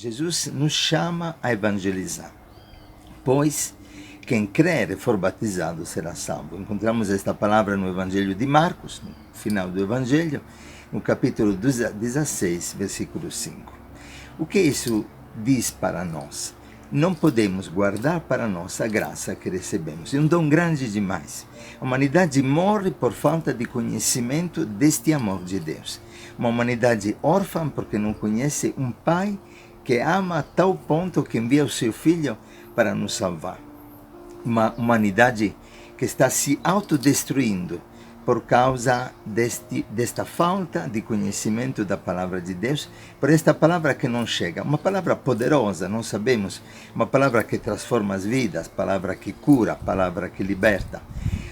Jesus nos chama a evangelizar, pois quem crer e for batizado será salvo. Encontramos esta palavra no Evangelho de Marcos, no final do Evangelho, no capítulo 16, versículo 5. O que isso diz para nós? Não podemos guardar para nós a graça que recebemos. É um dom grande demais. A humanidade morre por falta de conhecimento deste amor de Deus. Uma humanidade órfã porque não conhece um Pai que ama a tal ponto que envia o seu Filho para nos salvar. Uma humanidade que está se autodestruindo por causa desta falta de conhecimento da palavra de Deus, por esta palavra que não chega. Uma palavra poderosa, não sabemos, uma palavra que transforma as vidas, palavra que cura, palavra que liberta.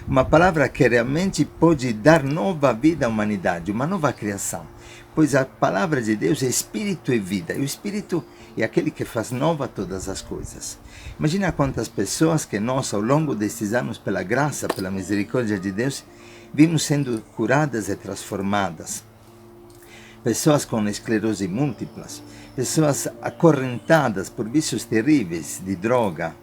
Uma palavra que realmente pode dar nova vida à humanidade, uma nova criação. Pois a palavra de Deus é espírito e vida, e o espírito é aquele que faz nova todas as coisas. Imagina quantas pessoas que nós, ao longo destes anos, pela graça, pela misericórdia de Deus, vimos sendo curadas e transformadas. Pessoas com esclerose múltiplas, pessoas acorrentadas por vícios terríveis de droga,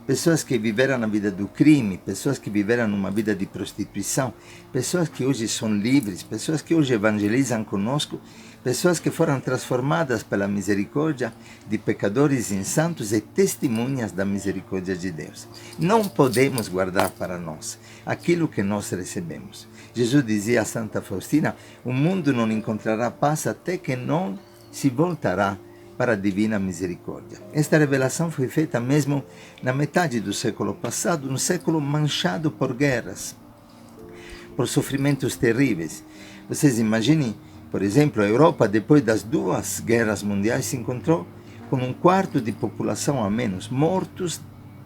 pessoas que viveram a vida do crime, pessoas que viveram uma vida de prostituição, pessoas que hoje são livres, pessoas que hoje evangelizam conosco, pessoas que foram transformadas pela misericórdia de pecadores insantos e testemunhas da misericórdia de Deus. Não podemos guardar para nós aquilo que nós recebemos. Jesus dizia a Santa Faustina: o mundo não encontrará paz até que não se voltará para a divina misericórdia. Esta revelação foi feita mesmo na metade do século passado, um século manchado por guerras, por sofrimentos terríveis. Vocês imaginem, por exemplo, a Europa, depois das 2 guerras mundiais, se encontrou com 1/4 de população a menos, mortos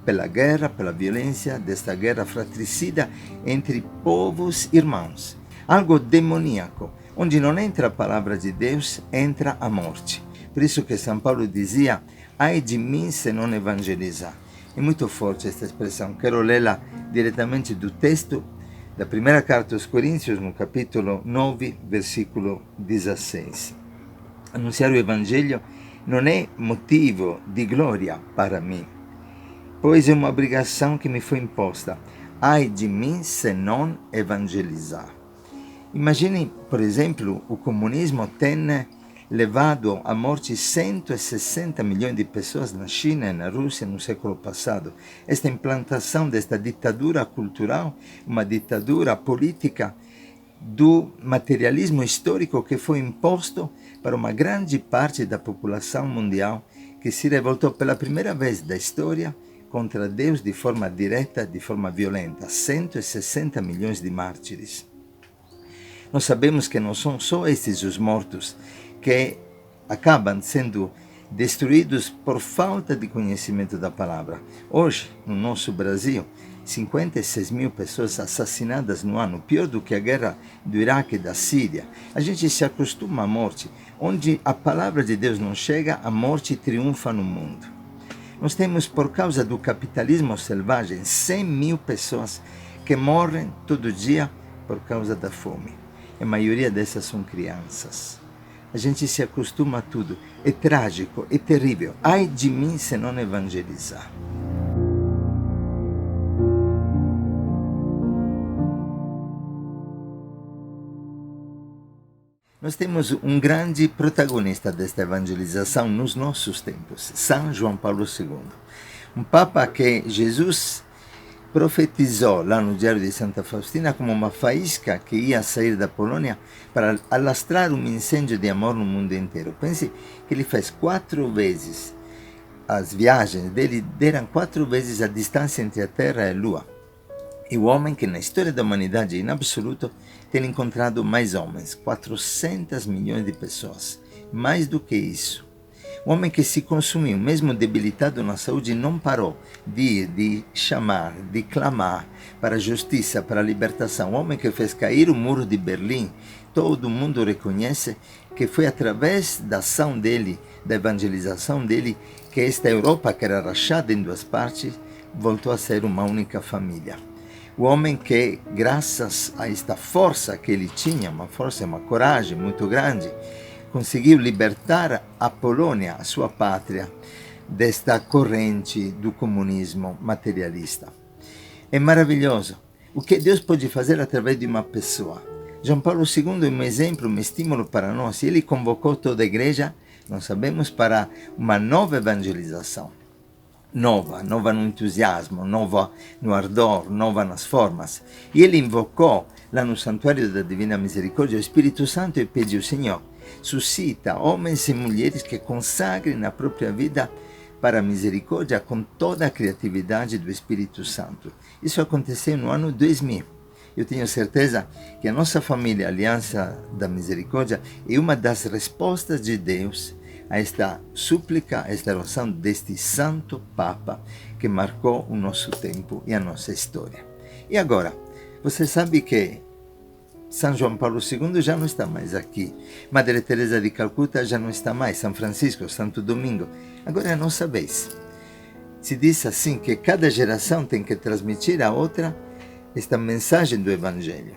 pela guerra, pela violência desta guerra fratricida entre povos irmãos. Algo demoníaco, onde não entra a palavra de Deus, entra a morte. Por isso que São Paulo dizia: ai de mim se não evangelizar. É muito forte esta expressão. Quero lê-la diretamente do texto da primeira carta aos Coríntios, no capítulo 9, versículo 16. Anunciar o Evangelho não é motivo de glória para mim, pois é uma obrigação que me foi imposta. Ai de mim se não evangelizar. Imagine, por exemplo, o comunismo tem levado à morte 160 milhões de pessoas na China e na Rússia no século passado. Esta implantação desta ditadura cultural, uma ditadura política do materialismo histórico que foi imposto para uma grande parte da população mundial que se revoltou pela primeira vez da história contra Deus de forma direta, de forma violenta. 160 milhões de mártires. Nós sabemos que não são só estes os mortos que acabam sendo destruídos por falta de conhecimento da palavra. Hoje, no nosso Brasil, 56 mil pessoas assassinadas no ano, pior do que a guerra do Iraque e da Síria. A gente se acostuma à morte. Onde a palavra de Deus não chega, a morte triunfa no mundo. Nós temos, por causa do capitalismo selvagem, 100 mil pessoas que morrem todo dia por causa da fome. A maioria dessas são crianças. A gente se acostuma a tudo. É trágico, é terrível. Ai de mim se não evangelizar. Nós temos um grande protagonista desta evangelização nos nossos tempos, São João Paulo II. Um Papa que Jesus profetizou lá no Diário de Santa Faustina como uma faísca que ia sair da Polônia para alastrar um incêndio de amor no mundo inteiro. Pense que ele fez 4 vezes as viagens dele, deram 4 vezes a distância entre a Terra e a Lua. E o homem que na história da humanidade em absoluto tem encontrado mais homens, 400 milhões de pessoas, mais do que isso. O homem que se consumiu, mesmo debilitado na saúde, não parou de ir, de chamar, de clamar para a justiça, para a libertação. O homem que fez cair o muro de Berlim, todo mundo reconhece que foi através da ação dele, da evangelização dele, que esta Europa, que era rachada em 2 partes, voltou a ser uma única família. O homem que, graças a esta força que ele tinha, uma força, uma coragem muito grande, conseguiu libertar a Polônia, a sua pátria, desta corrente do comunismo materialista. É maravilhoso o que Deus pode fazer através de uma pessoa. João Paulo II é um exemplo, um estímulo para nós. Ele convocou toda a igreja, nós sabemos, para uma nova evangelização. Nova no entusiasmo, nova no ardor, nova nas formas. E ele invocou lá no Santuário da Divina Misericórdia o Espírito Santo e pediu: Senhor, suscita homens e mulheres que consagrem a própria vida para a misericórdia com toda a criatividade do Espírito Santo. Isso aconteceu no ano 2000. Eu tenho certeza que a nossa família, a Aliança da Misericórdia, é uma das respostas de Deus a esta súplica, a esta oração deste Santo Papa que marcou o nosso tempo e a nossa história. E agora, você sabe que São João Paulo II já não está mais aqui. Madre Teresa de Calcutá já não está mais. São Francisco, Santo Domingo. Agora é a nossa vez. Se diz assim que cada geração tem que transmitir a outra esta mensagem do Evangelho.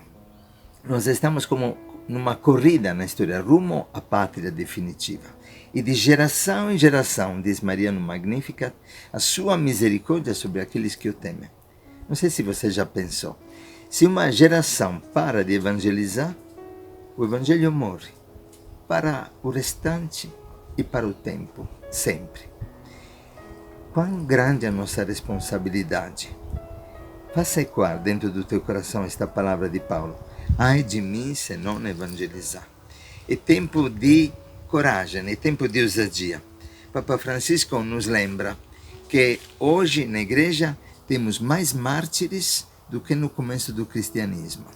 Nós estamos como numa corrida na história, rumo à pátria definitiva. E de geração em geração, diz Maria no Magnificat, a sua misericórdia sobre aqueles que o temem. Não sei se você já pensou. Se uma geração para de evangelizar, o Evangelho morre para o restante e para o tempo, sempre. Quão grande é a nossa responsabilidade. Faça ecoar dentro do teu coração esta palavra de Paulo. Ai de mim se não evangelizar. É tempo de coragem, é tempo de ousadia. Papa Francisco nos lembra que hoje na igreja temos mais mártires do que no começo do cristianismo.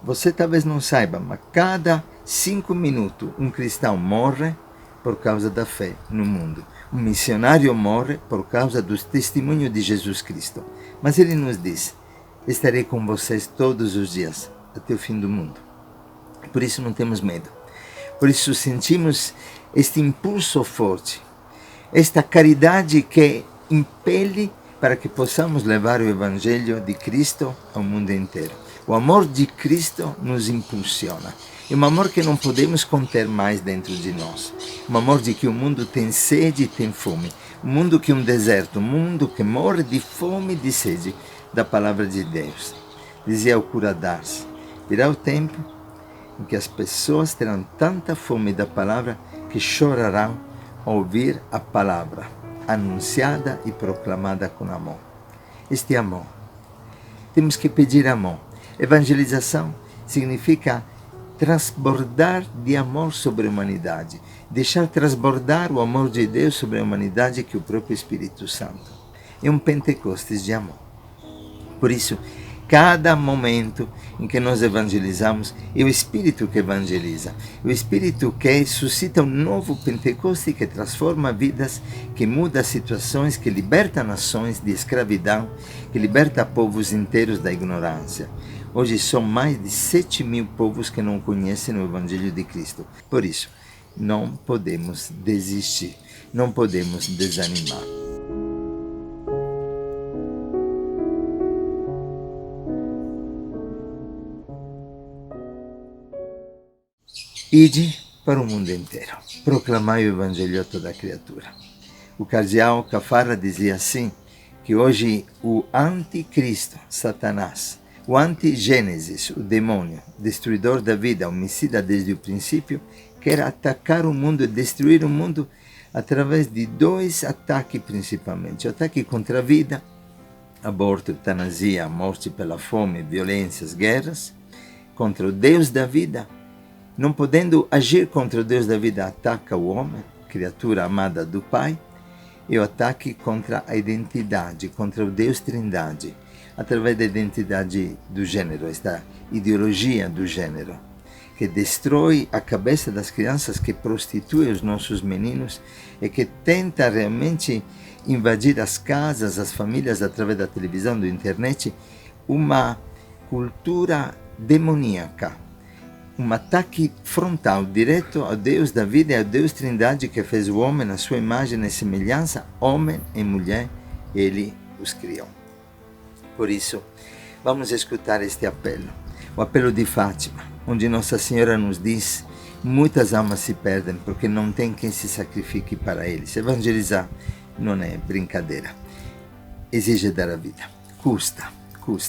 Você talvez não saiba, mas cada 5 minutos um cristão morre por causa da fé no mundo. Um missionário morre por causa do testemunho de Jesus Cristo. Mas ele nos diz: estarei com vocês todos os dias, até o fim do mundo. Por isso não temos medo. Por isso sentimos este impulso forte, esta caridade que impele para que possamos levar o Evangelho de Cristo ao mundo inteiro. O amor de Cristo nos impulsiona. É um amor que não podemos conter mais dentro de nós. Um amor de que o mundo tem sede e tem fome. Um mundo que é um deserto, um mundo que morre de fome e de sede da palavra de Deus. Dizia o cura d'Ars: virá o tempo em que as pessoas terão tanta fome da palavra que chorarão ao ouvir a palavra anunciada e proclamada com amor. Este amor. Temos que pedir amor. Evangelização significa transbordar de amor sobre a humanidade. Deixar transbordar o amor de Deus sobre a humanidade, que é o próprio Espírito Santo. É um Pentecostes de amor. Por isso, cada momento em que nós evangelizamos, é o Espírito que evangeliza. É o Espírito que suscita um novo Pentecoste que transforma vidas, que muda situações, que liberta nações de escravidão, que liberta povos inteiros da ignorância. Hoje são mais de 7.000 povos que não conhecem o Evangelho de Cristo. Por isso, não podemos desistir, não podemos desanimar. Ide para o mundo inteiro, proclamai o Evangelho a toda criatura. O cardeal Caffarra dizia assim, que hoje o anticristo, Satanás, o antigênesis, o demônio, destruidor da vida, homicida desde o princípio, quer atacar o mundo e destruir o mundo através de 2 ataques principalmente. O ataque contra a vida, aborto, eutanasia, morte pela fome, violências, guerras. Contra o Deus da vida, não podendo agir contra o Deus da vida, ataca o homem, criatura amada do Pai. E o ataque contra a identidade, contra o Deus Trindade, através da identidade do gênero, esta ideologia do gênero, que destrói a cabeça das crianças, que prostitui os nossos meninos e que tenta realmente invadir as casas, as famílias, através da televisão, da internet, uma cultura demoníaca. Um ataque frontal, direto ao Deus da vida e ao Deus Trindade que fez o homem na sua imagem e semelhança, homem e mulher, ele os criou. Por isso, vamos escutar este apelo, o apelo de Fátima, onde Nossa Senhora nos diz Muitas almas se perdem porque não tem quem se sacrifique para eles. Evangelizar não é brincadeira. Exige dar a vida. Custa.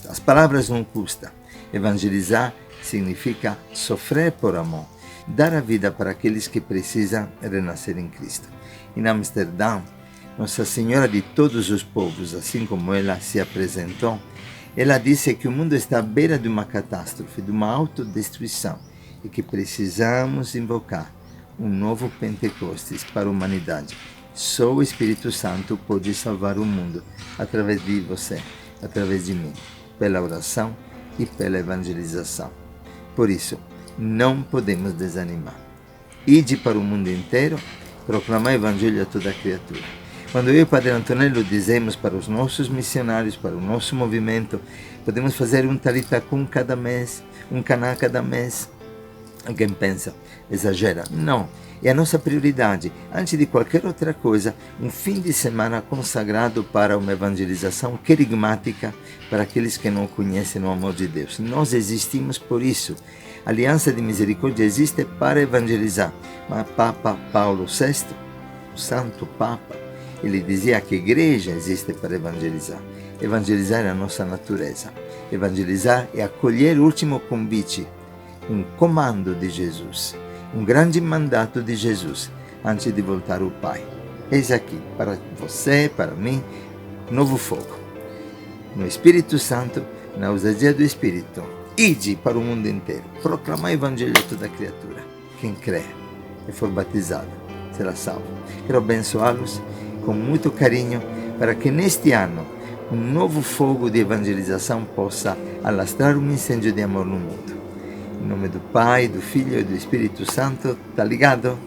As palavras não custam. Evangelizar significa sofrer por amor. Dar a vida para aqueles que precisam renascer em Cristo. Em Amsterdã, Nossa Senhora de todos os povos, assim como ela se apresentou, ela disse que o mundo está à beira de uma catástrofe, de uma autodestruição, e que precisamos invocar um novo Pentecostes para a humanidade. Só o Espírito Santo pode salvar o mundo através de você, através de mim, pela oração e pela evangelização. Por isso, não podemos desanimar. Ide para o mundo inteiro, proclamar o Evangelho a toda criatura. Quando eu e o Padre Antonello dizemos para os nossos missionários, para o nosso movimento, podemos fazer um Talita Kum cada mês, um Caná cada mês. Alguém pensa, exagera? Não, é a nossa prioridade. Antes de qualquer outra coisa, um fim de semana consagrado para uma evangelização querigmática para aqueles que não conhecem o amor de Deus. Nós existimos por isso. A Aliança de Misericórdia existe para evangelizar. Mas Papa Paulo VI, o Santo Papa, ele dizia que a igreja existe para evangelizar. Evangelizar é a nossa natureza. Evangelizar é acolher o último convite, um comando de Jesus, um grande mandato de Jesus, antes de voltar ao Pai. Eis aqui, para você, para mim, novo fogo. No Espírito Santo, na ousadia do Espírito, ide para o mundo inteiro, proclamar o Evangelho a toda criatura. Quem crê e for batizado será salvo. Quero abençoá-los com muito carinho, para que neste ano um novo fogo de evangelização possa alastrar um incêndio de amor no mundo. Em nome do Pai, do Filho e do Espírito Santo, tá ligado?